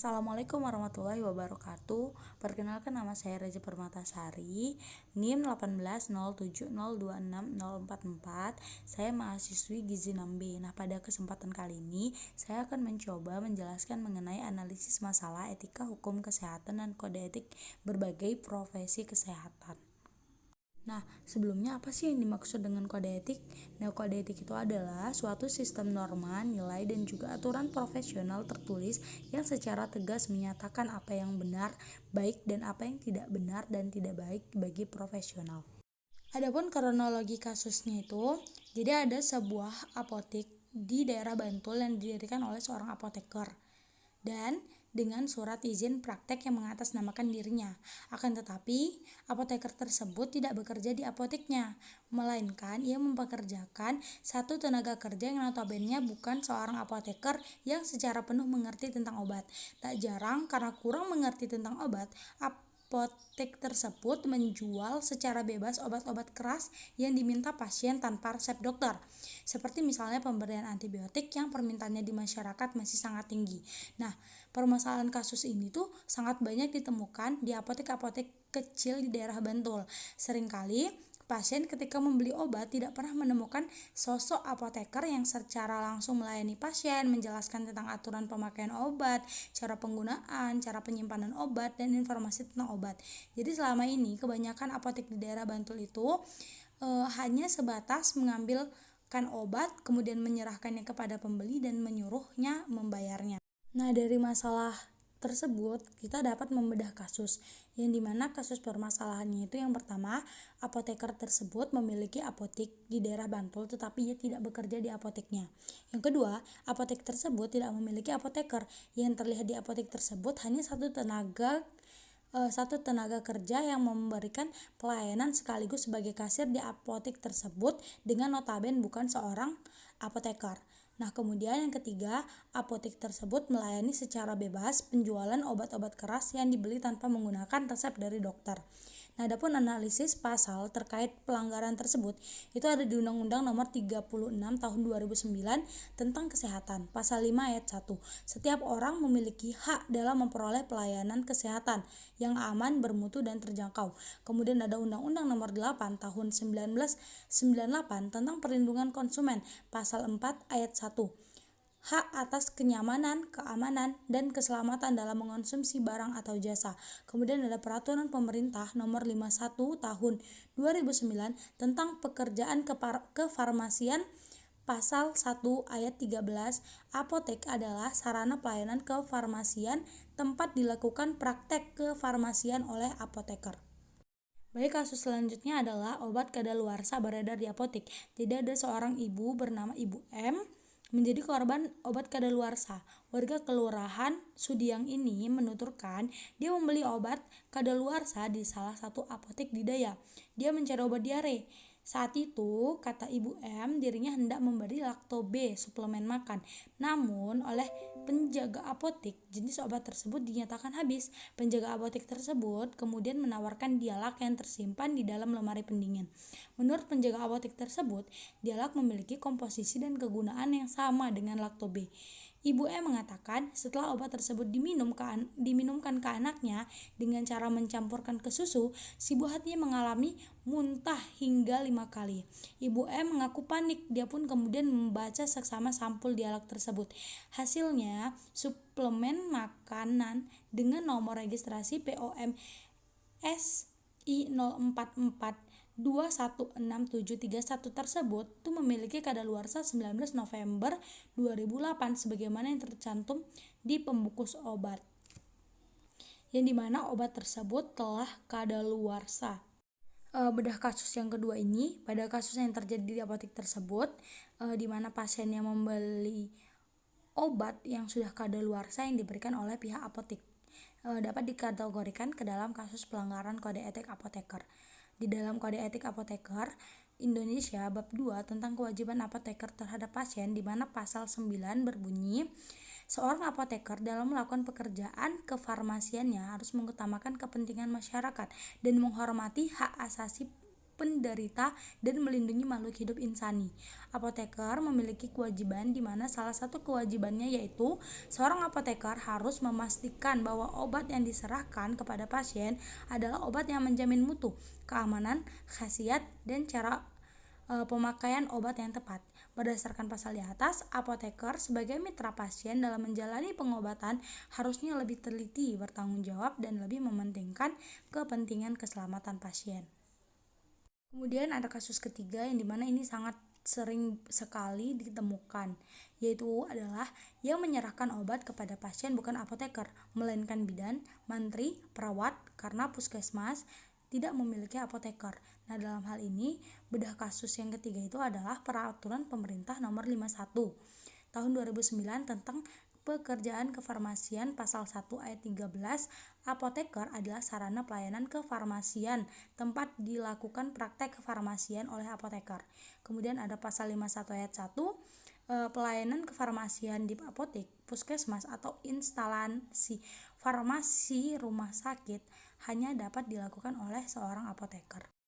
Assalamualaikum warahmatullahi wabarakatuh. Perkenalkan, nama saya Reza Permatasari, NIM 1807026044. Saya mahasiswi Gizi 6B. Nah, pada kesempatan kali ini saya akan mencoba menjelaskan mengenai analisis masalah etika hukum kesehatan dan kode etik berbagai profesi kesehatan. Nah, sebelumnya apa sih yang dimaksud dengan kode etik? Nah, kode etik itu adalah suatu sistem norma, nilai, dan juga aturan profesional tertulis yang secara tegas menyatakan apa yang benar, baik, dan apa yang tidak benar dan tidak baik bagi profesional. Adapun kronologi kasusnya itu, jadi ada sebuah apotek di daerah Bantul yang didirikan oleh seorang apoteker dan dengan surat izin praktek yang mengatasnamakan dirinya. Akan tetapi, apoteker tersebut tidak bekerja di apoteknya, melainkan ia mempekerjakan satu tenaga kerja yang notabene bukan seorang apoteker yang secara penuh mengerti tentang obat. Tak jarang karena kurang mengerti tentang obat, apotek tersebut menjual secara bebas obat-obat keras yang diminta pasien tanpa resep dokter, seperti misalnya pemberian antibiotik yang permintaannya di masyarakat masih sangat tinggi. Nah, permasalahan kasus ini tuh sangat banyak ditemukan di apotek-apotek kecil di daerah Bantul. Seringkali pasien ketika membeli obat tidak pernah menemukan sosok apoteker yang secara langsung melayani pasien, menjelaskan tentang aturan pemakaian obat, cara penggunaan, cara penyimpanan obat, dan informasi tentang obat. Jadi selama ini kebanyakan apotek di daerah Bantul itu hanya sebatas mengambilkan obat, kemudian menyerahkannya kepada pembeli dan menyuruhnya membayarnya. Nah, dari masalah tersebut kita dapat membedah kasus, yang dimana kasus permasalahannya itu yang pertama, apoteker tersebut memiliki apotek di daerah Bantul tetapi ia tidak bekerja di apoteknya. Yang kedua, apotek tersebut tidak memiliki apoteker, yang terlihat di apotek tersebut hanya satu tenaga kerja yang memberikan pelayanan sekaligus sebagai kasir di apotek tersebut dengan notabene bukan seorang apoteker. Nah, kemudian yang ketiga, apotek tersebut melayani secara bebas penjualan obat-obat keras yang dibeli tanpa menggunakan resep dari dokter. Nah, adapun analisis pasal terkait pelanggaran tersebut itu ada di Undang-Undang Nomor 36 Tahun 2009 tentang Kesehatan, Pasal 5 Ayat 1. Setiap orang memiliki hak dalam memperoleh pelayanan kesehatan yang aman, bermutu, dan terjangkau. Kemudian ada Undang-Undang Nomor 8 Tahun 1998 tentang Perlindungan Konsumen, Pasal 4 Ayat 1. Hak atas kenyamanan, keamanan, dan keselamatan dalam mengonsumsi barang atau jasa. Kemudian ada Peraturan Pemerintah Nomor 51 Tahun 2009 tentang pekerjaan kefarmasian, Pasal 1 Ayat 13. Apotek adalah sarana pelayanan kefarmasian, tempat dilakukan praktek kefarmasian oleh apoteker. Baik, kasus selanjutnya adalah obat kadaluarsa beredar di apotek. Jadi ada seorang ibu bernama Ibu M menjadi korban obat kadaluarsa. Warga kelurahan Sudiang ini menuturkan dia membeli obat kadaluarsa di salah satu apotek di Daya. Dia mencari obat diare. Saat itu, kata Ibu M, dirinya hendak memberi Lacto B, suplemen makan. Namun, oleh penjaga apotek, jenis obat tersebut dinyatakan habis. Penjaga apotek tersebut kemudian menawarkan dialak yang tersimpan di dalam lemari pendingin. Menurut penjaga apotek tersebut, dialak memiliki komposisi dan kegunaan yang sama dengan Lacto B. Ibu M mengatakan setelah obat tersebut diminumkan ke anaknya dengan cara mencampurkan ke susu, si buah hatinya mengalami muntah hingga 5 kali. Ibu M mengaku panik, dia pun kemudian membaca seksama sampul dialak tersebut. Hasilnya, suplemen makanan dengan nomor registrasi POM SI 044 2167131 tersebut memiliki kadaluarsa 19 November 2008 sebagaimana yang tercantum di pembungkus obat, yang dimana obat tersebut telah kadaluarsa. Bedah kasus yang kedua ini, pada kasus yang terjadi di apotek tersebut, di mana pasiennya membeli obat yang sudah kadaluarsa yang diberikan oleh pihak apotek, dapat dikategorikan ke dalam kasus pelanggaran kode etik apoteker. Di dalam kode etik apoteker Indonesia bab 2 tentang kewajiban apoteker terhadap pasien, di mana pasal 9 berbunyi, seorang apoteker dalam melakukan pekerjaan kefarmasiannya harus mengutamakan kepentingan masyarakat dan menghormati hak asasi penderita dan melindungi makhluk hidup insani. Apoteker memiliki kewajiban di mana salah satu kewajibannya yaitu seorang apoteker harus memastikan bahwa obat yang diserahkan kepada pasien adalah obat yang menjamin mutu, keamanan, khasiat, dan cara pemakaian obat yang tepat. Berdasarkan pasal di atas, apoteker sebagai mitra pasien dalam menjalani pengobatan harusnya lebih teliti, bertanggung jawab, dan lebih mementingkan kepentingan keselamatan pasien. Kemudian ada kasus ketiga yang dimana ini sangat sering sekali ditemukan, yaitu adalah yang menyerahkan obat kepada pasien bukan apoteker, melainkan bidan, mantri, perawat, karena puskesmas tidak memiliki apoteker. Nah, dalam hal ini, bedah kasus yang ketiga itu adalah Peraturan Pemerintah Nomor 51 Tahun 2009 tentang Pekerjaan Kefarmasian Pasal 1 Ayat 13. Apoteker adalah sarana pelayanan kefarmasian, tempat dilakukan praktek kefarmasian oleh apoteker. Kemudian ada Pasal 51 Ayat 1, pelayanan kefarmasian di apotek, puskesmas, atau instalasi farmasi rumah sakit hanya dapat dilakukan oleh seorang apoteker.